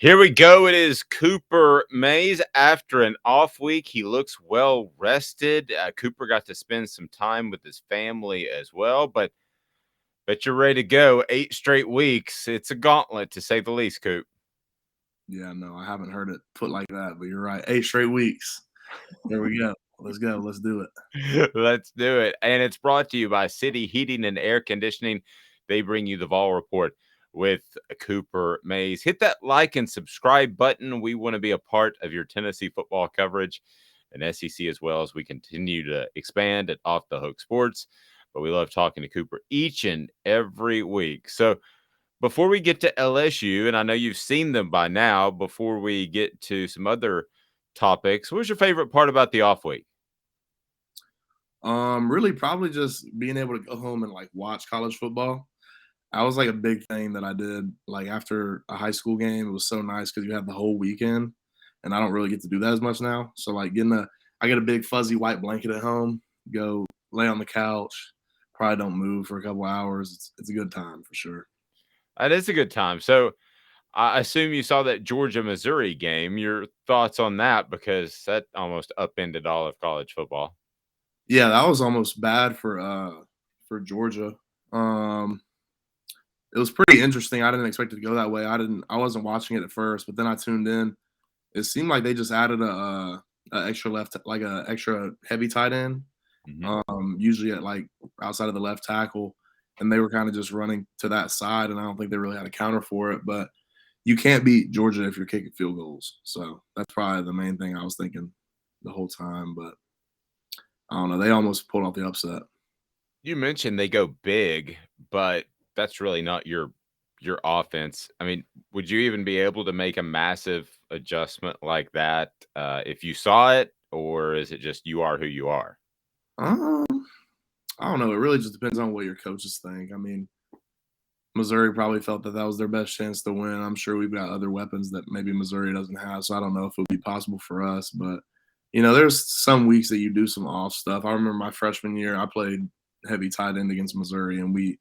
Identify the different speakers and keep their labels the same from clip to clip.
Speaker 1: Here we go. It is Cooper Mays after an off week. He looks well rested. Cooper got to spend some time with his family as well, but you're ready to go. 8 straight weeks. It's a gauntlet to say the least, Coop.
Speaker 2: Yeah, no, I haven't heard it put like that, but you're right. 8 straight weeks. There we go. Let's go. Let's do it.
Speaker 1: Let's do it. And it's brought to you by City Heating and Air Conditioning. They bring you the Vol Report with Cooper Mays. Hit that like and subscribe button. We want to be a part of your Tennessee football coverage and SEC as well as we continue to expand at Off the Hook Sports. But we love talking to Cooper each and every week. So before we get to LSU, and I know you've seen them by now, before we get to some other topics, what was your favorite part about the off week?
Speaker 2: Really probably just being able to go home and like watch college football. That was like a big thing that I did like after a high school game. It was so nice because you have the whole weekend, and I don't really get to do that as much now. So like I get a big fuzzy white blanket at home, go lay on the couch, probably don't move for a couple hours. It's a good time for sure.
Speaker 1: That is a good time. So I assume you saw that Georgia Missouri game. Your thoughts on that because that almost upended all of college football.
Speaker 2: Yeah, that was almost bad for Georgia. Um, it was pretty interesting. I didn't expect it to go that way. I wasn't watching it at first, but then I tuned in. It seemed like they just added a extra left, like a extra heavy tight end,
Speaker 1: Hmm.
Speaker 2: usually at like outside of the left tackle, and they were kind of just running to that side, and I don't think they really had a counter for it. But you can't beat Georgia if you're kicking field goals, so that's probably the main thing I was thinking the whole time. But I don't know. They almost pulled off the upset.
Speaker 1: You mentioned they go big, but that's really not your offense. I mean, would you even be able to make a massive adjustment like that if you saw it, or is it just you are who you are?
Speaker 2: Um, I don't know. It really just depends on what your coaches think. I mean, Missouri probably felt that that was their best chance to win. I'm sure we've got other weapons that maybe Missouri doesn't have, so I don't know if it would be possible for us. But there's some weeks that you do some off stuff. I remember my freshman year, I played heavy tight end against Missouri, and we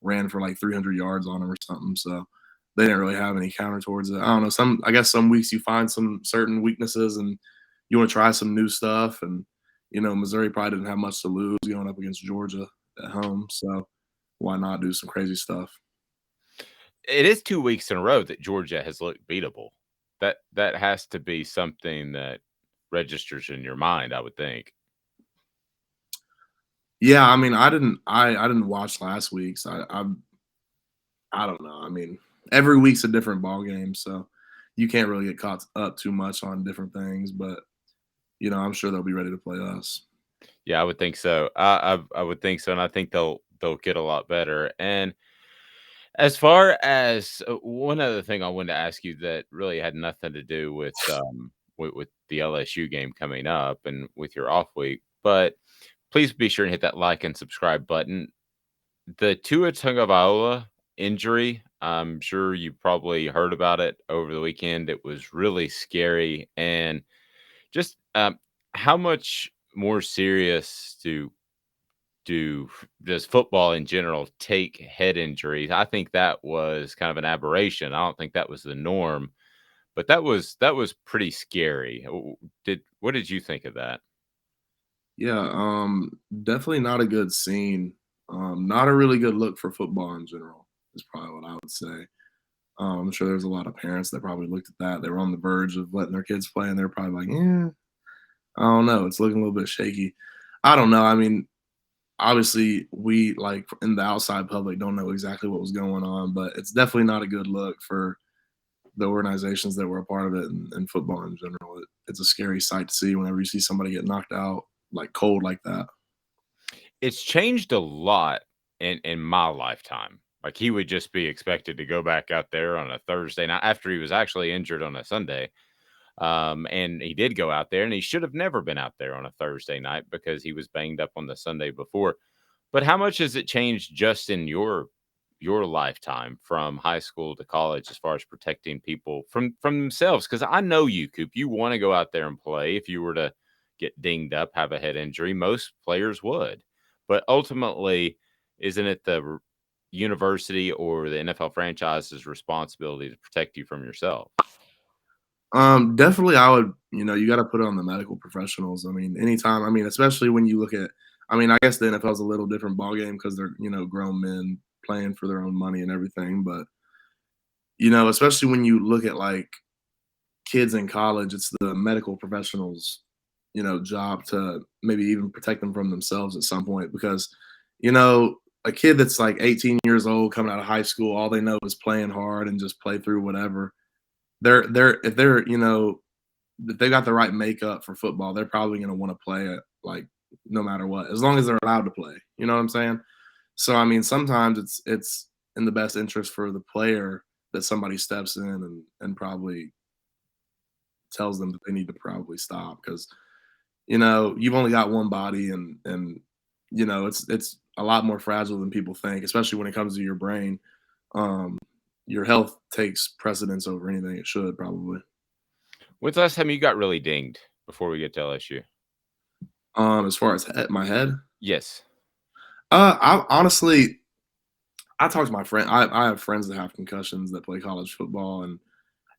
Speaker 2: ran for like 300 yards on them or something. So they didn't really have any counter towards it. I don't know. I guess some weeks you find some certain weaknesses and you want to try some new stuff. And Missouri probably didn't have much to lose going up against Georgia at home, so why not do some crazy stuff?
Speaker 1: It is 2 weeks in a row that Georgia has looked beatable. That has to be something that registers in your mind, I would think.
Speaker 2: Yeah, I mean, I didn't watch last week's. I don't know. I mean, every week's a different ball game, so you can't really get caught up too much on different things. But I'm sure they'll be ready to play us.
Speaker 1: Yeah, I would think so. I would think so, and I think they'll get a lot better. And as far as one other thing I wanted to ask you that really had nothing to do with the LSU game coming up and with your off week, but please be sure and hit that like and subscribe button. The Tua Tagovailoa injury, I'm sure you probably heard about it over the weekend. It was really scary, and just how much more serious does football in general take head injuries? I think that was kind of an aberration. I don't think that was the norm, but that was pretty scary. What did you think of that?
Speaker 2: Yeah, definitely not a good scene. Not a really good look for football in general. Is probably what I would say. I'm sure there's a lot of parents that probably looked at that. They were on the verge of letting their kids play, and they're probably like, "Yeah, I don't know. It's looking a little bit shaky." I don't know. I mean, obviously, we like in the outside public don't know exactly what was going on, but it's definitely not a good look for the organizations that were a part of it and football in general. It's a scary sight to see whenever you see somebody get knocked out like cold like that.
Speaker 1: It's changed a lot in my lifetime. Like he would just be expected to go back out there on a Thursday night after he was actually injured on a Sunday. And he did go out there, and he should have never been out there on a Thursday night because he was banged up on the Sunday before. But how much has it changed just in your lifetime from high school to college as far as protecting people from themselves? Because I know you, Coop, you want to go out there and play. If you were to get dinged up, have a head injury, most players would. But ultimately, isn't it the university or the NFL franchise's responsibility to protect you from yourself?
Speaker 2: Definitely, I would. You got to put it on the medical professionals. I mean, anytime. I mean, especially when you look at. I mean, I guess the NFL is a little different ball game because they're grown men playing for their own money and everything. But especially when you look at like kids in college, it's the medical professionals, job to maybe even protect them from themselves at some point because, you know, a kid that's like 18 years old coming out of high school, all they know is playing hard and just play through whatever. They're if they're if they got the right makeup for football, they're probably going to want to play it like no matter what, as long as they're allowed to play. You know what I'm saying? So I mean, sometimes it's in the best interest for the player that somebody steps in and probably tells them that they need to probably stop because you've only got one body and it's a lot more fragile than people think, especially when it comes to your brain. Um, your health takes precedence over anything it should probably.
Speaker 1: When's the last time you got really dinged before we get to LSU?
Speaker 2: As far as my head,
Speaker 1: Yes.
Speaker 2: I honestly I talk to my friend. I have friends that have concussions that play college football and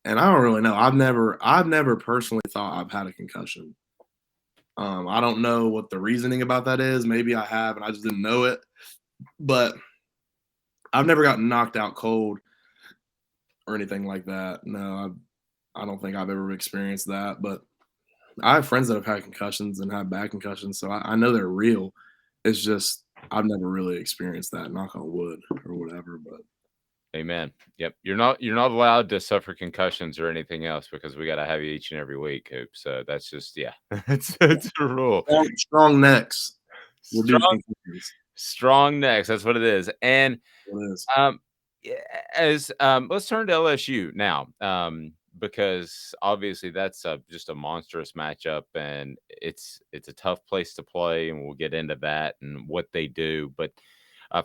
Speaker 2: I don't really know. I've never personally thought I've had a concussion. I don't know what the reasoning about that is. Maybe I have and I just didn't know it. But I've never gotten knocked out cold or anything like that. No, I don't think I've ever experienced that. But I have friends that have had concussions and have bad concussions, so I know they're real. It's just I've never really experienced that. Knock on wood or whatever. But
Speaker 1: Amen. Yep. You're not allowed to suffer concussions or anything else because we gotta have you each and every week, Coop. So that's just yeah. It's a rule.
Speaker 2: strong necks will do
Speaker 1: Strong
Speaker 2: concussions.
Speaker 1: strong necks. That's what it is. And
Speaker 2: It is.
Speaker 1: Um, yeah, as let's turn to LSU now, because obviously that's just a monstrous matchup, and it's a tough place to play, and we'll get into that and what they do. But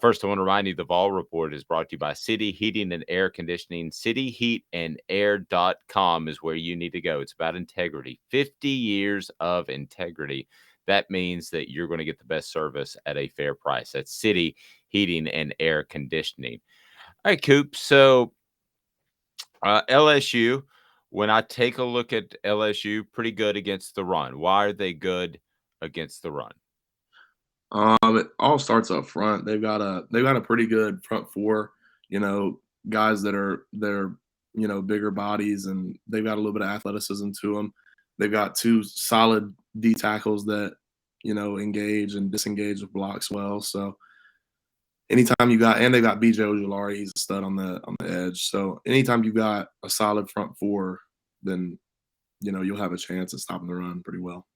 Speaker 1: first, I want to remind you the Vol Report is brought to you by City Heating and Air Conditioning. CityHeatandAir.com is where you need to go. It's about integrity, 50 years of integrity. That means that you're going to get the best service at a fair price. That's City Heating and Air Conditioning. All right, Coop. So LSU, when I take a look at LSU, pretty good against the run. Why are they good against the run?
Speaker 2: It all starts up front. They've got a pretty good front four. Guys that are they're bigger bodies and they've got a little bit of athleticism to them. They've got two solid D tackles that engage and disengage with blocks well. So anytime you got and they got BJ Ojulari, he's a stud on the edge. So anytime you got a solid front four, then you'll have a chance at stopping the run pretty well.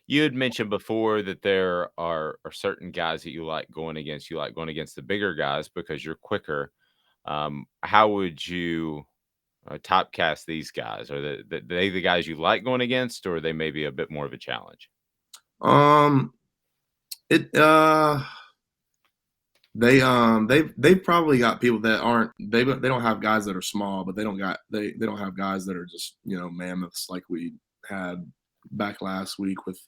Speaker 1: You had mentioned before that there are certain guys that you like going against. You like going against the bigger guys because you're quicker. How would you typecast these guys? Are they the guys you like going against, or are they maybe a bit more of a challenge?
Speaker 2: Um, it they've probably got people that aren't they don't have guys that are small, but they don't have guys that are just mammoths like we had back last week with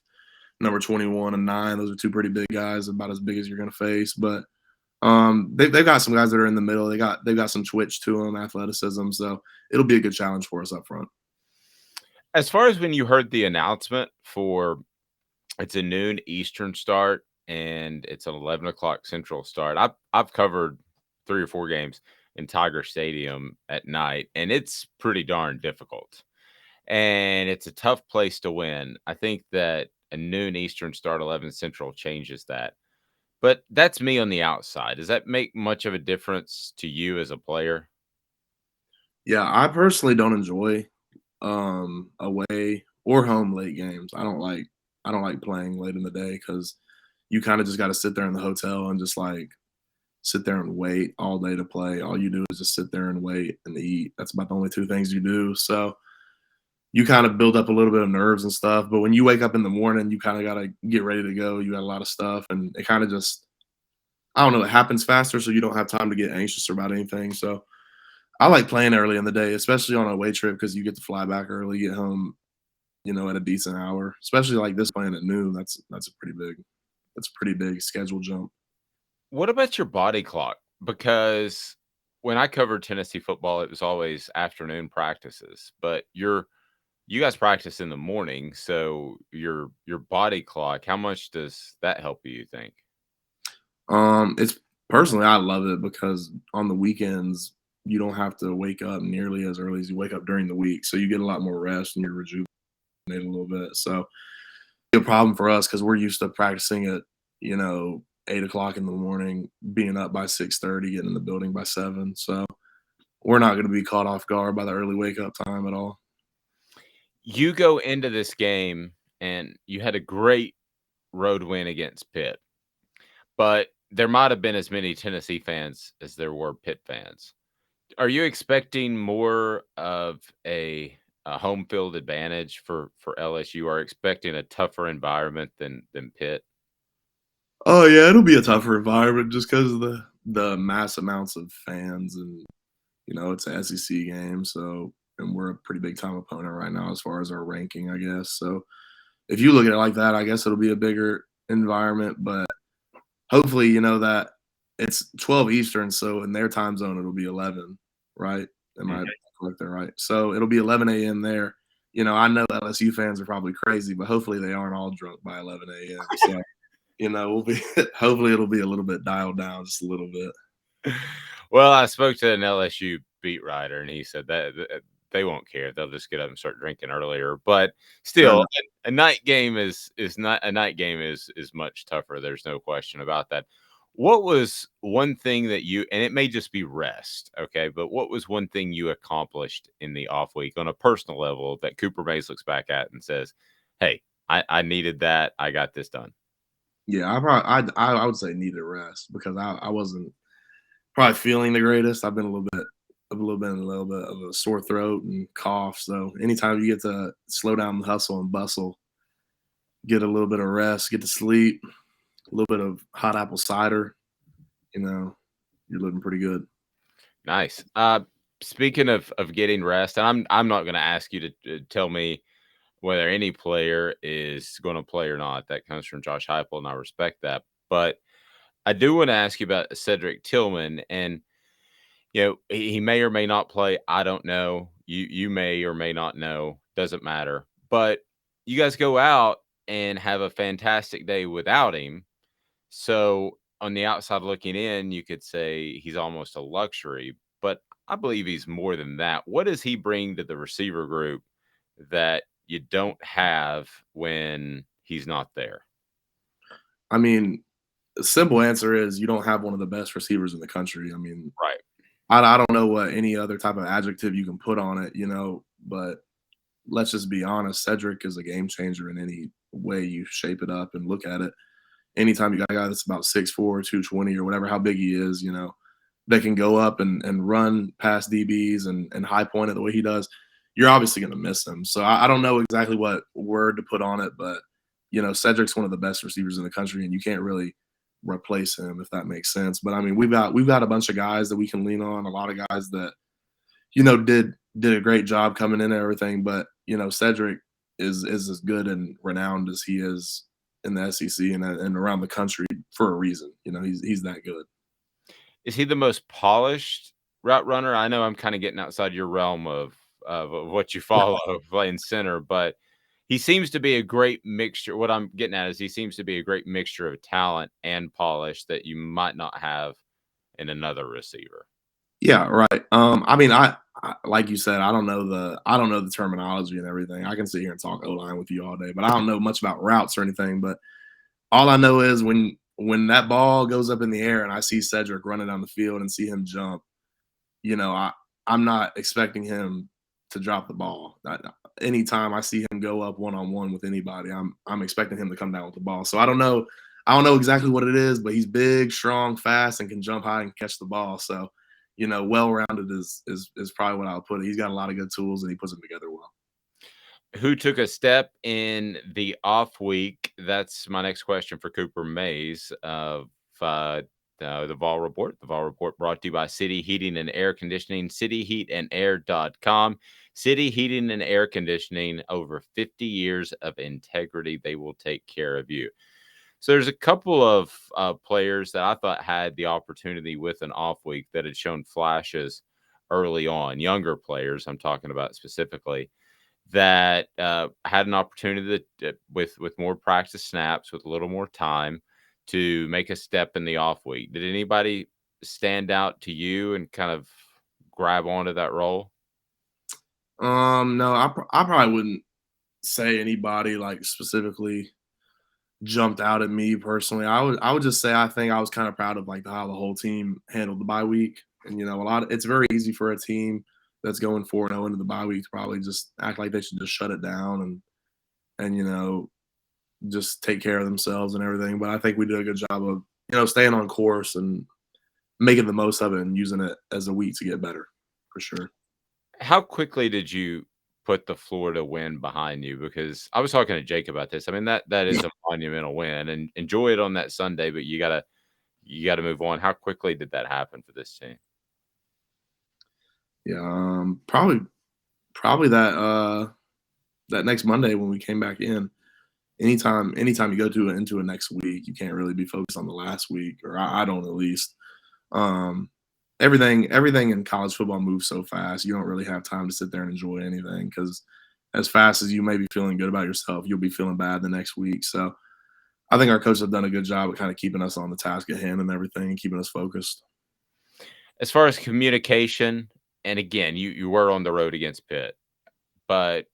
Speaker 2: number 21 and 9. Those are two pretty big guys, about as big as you're gonna face. But they've got some guys that are in the middle. They've got some twitch to them, athleticism. So it'll be a good challenge for us up front.
Speaker 1: As far as when you heard the announcement for it's a noon Eastern start and it's an 11 o'clock Central start. I've covered 3 or 4 games in Tiger Stadium at night, and it's pretty darn difficult. And it's a tough place to win. I think that a noon Eastern start, 11 Central changes that. But that's me on the outside. Does that make much of a difference to you as a player?
Speaker 2: Yeah, I personally don't enjoy away or home late games. I don't like playing late in the day because you kind of just got to sit there in the hotel and just like sit there and wait all day to play. All you do is just sit there and wait and eat. That's about the only two things you do. So you kind of build up a little bit of nerves and stuff. But when you wake up in the morning, you kind of got to get ready to go. You got a lot of stuff, and it kind of just I don't know. It happens faster, so you don't have time to get anxious about anything. So I like playing early in the day, especially on a away trip because you get to fly back early, get home, at a decent hour. Especially like this playing at noon. That's a pretty big schedule jump.
Speaker 1: What about your body clock? Because when I covered Tennessee football, it was always afternoon practices, but you guys practice in the morning, so your body clock, how much does that help you think?
Speaker 2: It's personally, I love it because on the weekends, you don't have to wake up nearly as early as you wake up during the week. So you get a lot more rest and you're rejuvenated a little bit. So a problem for us because we're used to practicing at, 8 o'clock in the morning, being up by 6:30, getting in the building by 7. So we're not going to be caught off guard by the early wake up time at all.
Speaker 1: You go into this game and you had a great road win against Pitt, but there might have been as many Tennessee fans as there were Pitt fans. Are you expecting more of a home field advantage for LSU? Are expecting a tougher environment than Pitt?
Speaker 2: Oh yeah, it'll be a tougher environment just because of the mass amounts of fans, and it's an SEC game, so and we're a pretty big time opponent right now as far as our ranking, I guess. So if you look at it like that, I guess it'll be a bigger environment, but hopefully, that it's 12 Eastern, so in their time zone it'll be 11, right? Am I correct there, right? So it'll be 11 a.m. there. I know LSU fans are probably crazy, but hopefully they aren't all drunk by 11 a.m. So we'll be hopefully it'll be a little bit dialed down just a little bit.
Speaker 1: Well, I spoke to an LSU beat writer, and he said that they won't care. They'll just get up and start drinking earlier. But
Speaker 2: Fair
Speaker 1: still,
Speaker 2: enough.
Speaker 1: a night game is not a night game is much tougher. There's no question about that. What was one thing that you, and it may just be rest, okay, but what was one thing you accomplished in the off week on a personal level that Cooper Mays looks back at and says, "Hey, I needed that. I got this done."
Speaker 2: Yeah, I would say needed rest because I wasn't probably feeling the greatest. I've been a little bit of a sore throat and cough. So anytime you get to slow down the hustle and bustle, get a little bit of rest, get to sleep, a little bit of hot apple cider, you know, you're living pretty good.
Speaker 1: Nice. Speaking of getting rest, and I'm not going to ask you to tell me whether any player is going to play or not. That comes from Josh Heupel, and I respect that. But I do want to ask you about Cedric Tillman, and he may or may not play. I don't know. You may or may not know. Doesn't matter. But you guys go out and have a fantastic day without him. So on the outside looking in, you could say he's almost a luxury, but I believe he's more than that. What does he bring to the receiver group that you don't have when he's not there?
Speaker 2: I mean, the simple answer is you don't have one of the best receivers in the country. I mean,
Speaker 1: Right.
Speaker 2: I don't know what any other type of adjective you can put on it, but let's just be honest. Cedric is a game changer in any way you shape it up and look at it. Anytime you got a guy that's about 6'4", 220 or whatever, how big he is, that can go up and run past DBs and high point it the way he does, you're obviously going to miss him. So I don't know exactly what word to put on it, but Cedric's one of the best receivers in the country, and you can't really replace him if that makes sense. But I mean, we've got a bunch of guys that we can lean on, a lot of guys that did a great job coming in and everything. But Cedric is as good and renowned as he is in the SEC and around the country for a reason. He's that good.
Speaker 1: Is he the most polished route runner? I know I'm kind of getting outside your realm of what you follow playing center, but he seems to be a great mixture. What I'm getting at is he seems to be a great mixture of talent and polish that you might not have in another receiver.
Speaker 2: Yeah, right. I mean, I like you said, I don't know the terminology and everything. I can sit here and talk O line with you all day, but I don't know much about routes or anything. But all I know is when that ball goes up in the air and I see Cedric running down the field and see him jump, you know, I I'm not expecting him to drop the ball. Anytime I see him go up one on one with anybody, I'm expecting him to come down with the ball. So I don't know exactly what it is, but he's big, strong, fast, and can jump high and catch the ball. So, well rounded is probably what I'll put it. He's got a lot of good tools and he puts them together well.
Speaker 1: Who took a step in the off week? That's my next question for Cooper Mays of the Vol Report. The Vol Report brought to you by City Heating and Air Conditioning, cityheatandair.com. City Heating and Air Conditioning, over 50 years of integrity. They will take care of you. So there's a couple of players that I thought had the opportunity with an off week that had shown flashes early on. Younger players, I'm talking about specifically, that had an opportunity with more practice snaps, with a little more time, to make a step in the off week. Did anybody stand out to you and kind of grab onto that role?
Speaker 2: No, I probably wouldn't say anybody like specifically jumped out at me personally. I would just say I think I was kind of proud of like how the whole team handled the bye week. And a lot of it's very easy for a team that's going 4-0 into the bye week to probably just act like they should just shut it down and just take care of themselves and everything. But I think we did a good job of staying on course and making the most of it and using it as a week to get better for sure.
Speaker 1: How quickly did you put the Florida win behind you? Because I was talking to Jake about this. I mean, that is a monumental win, and enjoy it on that Sunday, but you gotta move on. How quickly did that happen for this team?
Speaker 2: Yeah, probably that next Monday when we came back in. Anytime you go into a next week, you can't really be focused on the last week, or I don't at least. Um, everything in college football moves so fast. You don't really have time to sit there and enjoy anything because as fast as you may be feeling good about yourself, you'll be feeling bad the next week. So I think our coaches have done a good job of kind of keeping us on the task at hand and everything, and keeping us focused.
Speaker 1: As far as communication, and again, you were on the road against Pitt, but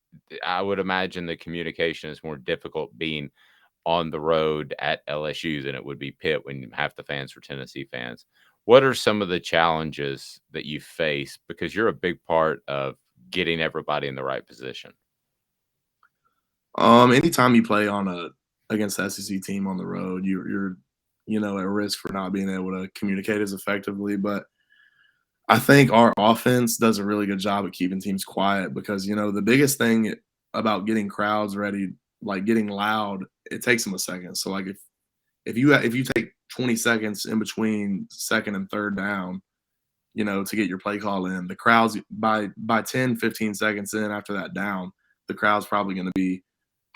Speaker 1: I would imagine the communication is more difficult being on the road at LSU than it would be Pitt when half the fans were Tennessee fans. What are some of the challenges that you face because you're a big part of getting everybody in the right position?
Speaker 2: Anytime you play on a against the SEC team on the road, you're at risk for not being able to communicate as effectively. But I think our offense does a really good job at keeping teams quiet because the biggest thing about getting crowds ready, like getting loud, it takes them a second. So like if you take 20 seconds in between second and third down, to get your play call in, the crowds by 10, 15 seconds in after that down, the crowd's probably going to be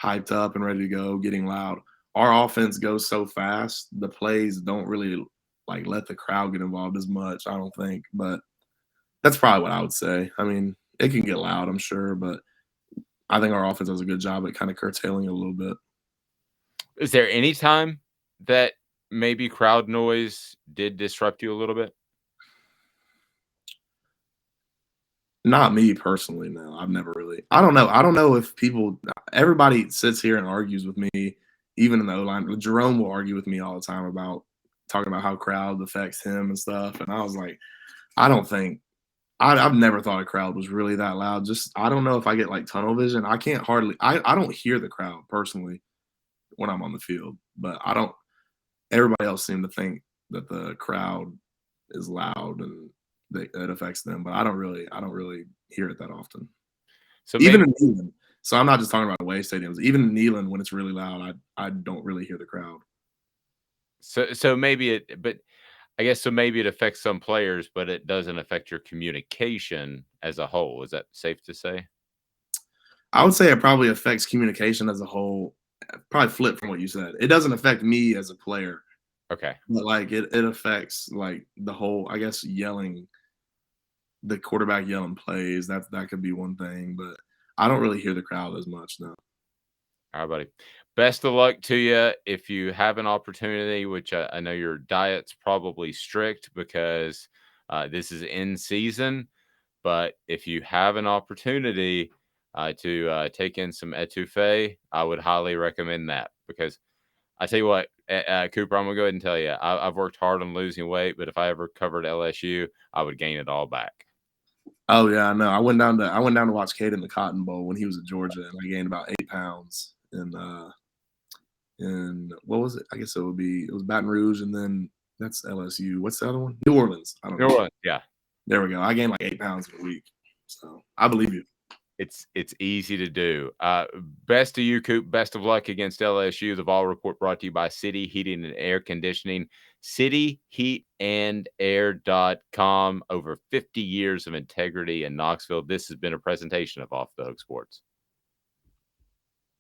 Speaker 2: hyped up and ready to go, getting loud. Our offense goes so fast, the plays don't really like let the crowd get involved as much, I don't think. But that's probably what I would say. I mean, it can get loud, I'm sure, but I think our offense does a good job at kind of curtailing it a little bit.
Speaker 1: Is there any time that maybe crowd noise did disrupt you a little bit?
Speaker 2: Not me personally, no. I've never really. I don't know. I don't know if people. Everybody sits here and argues with me, even in the O line. Jerome will argue with me all the time about talking about how crowd affects him and stuff. And I was like, I don't think. I've never thought a crowd was really that loud. Just I don't know if I get like tunnel vision. I can't hardly. I don't hear the crowd personally when I'm on the field, but I don't. Everybody else seemed to think that the crowd is loud and that affects them, but I don't really hear it that often.
Speaker 1: So
Speaker 2: Even
Speaker 1: maybe
Speaker 2: in Neyland. So I'm not just talking about away stadiums. Even in Neyland, when it's really loud, I don't really hear the crowd.
Speaker 1: so maybe it but I guess so maybe it affects some players, but it doesn't affect your communication as a whole. Is that safe to say?
Speaker 2: I would say it probably affects communication as a whole. Probably flip from what you said. It doesn't affect me as a player,
Speaker 1: Okay.
Speaker 2: but like it affects like the whole. I guess yelling, the quarterback yelling plays. That could be one thing, but I don't really hear the crowd as much. No.
Speaker 1: All right, buddy. Best of luck to you if you have an opportunity, which I know your diet's probably strict because this is in season. But if you have an opportunity to take in some etouffee, I would highly recommend that because I tell you what, Cooper, I'm gonna go ahead and tell you, I've worked hard on losing weight, but if I ever covered LSU, I would gain it all back.
Speaker 2: Oh yeah, no. I went down to watch Cade in the Cotton Bowl when he was at Georgia, and I gained about 8 pounds. And what was it? I guess it was Baton Rouge, and then that's LSU. What's the other one? New Orleans. I don't
Speaker 1: You
Speaker 2: know.
Speaker 1: know what? Yeah,
Speaker 2: There we go. I gained like 8 pounds in a week, so I believe you.
Speaker 1: it's easy to do. Best to you, Coop. Best of luck against LSU. The Vol Report brought to you by City Heating and Air Conditioning. CityHeatandAir.com. Over 50 years of integrity in Knoxville. This has been a presentation of Off the Hook Sports.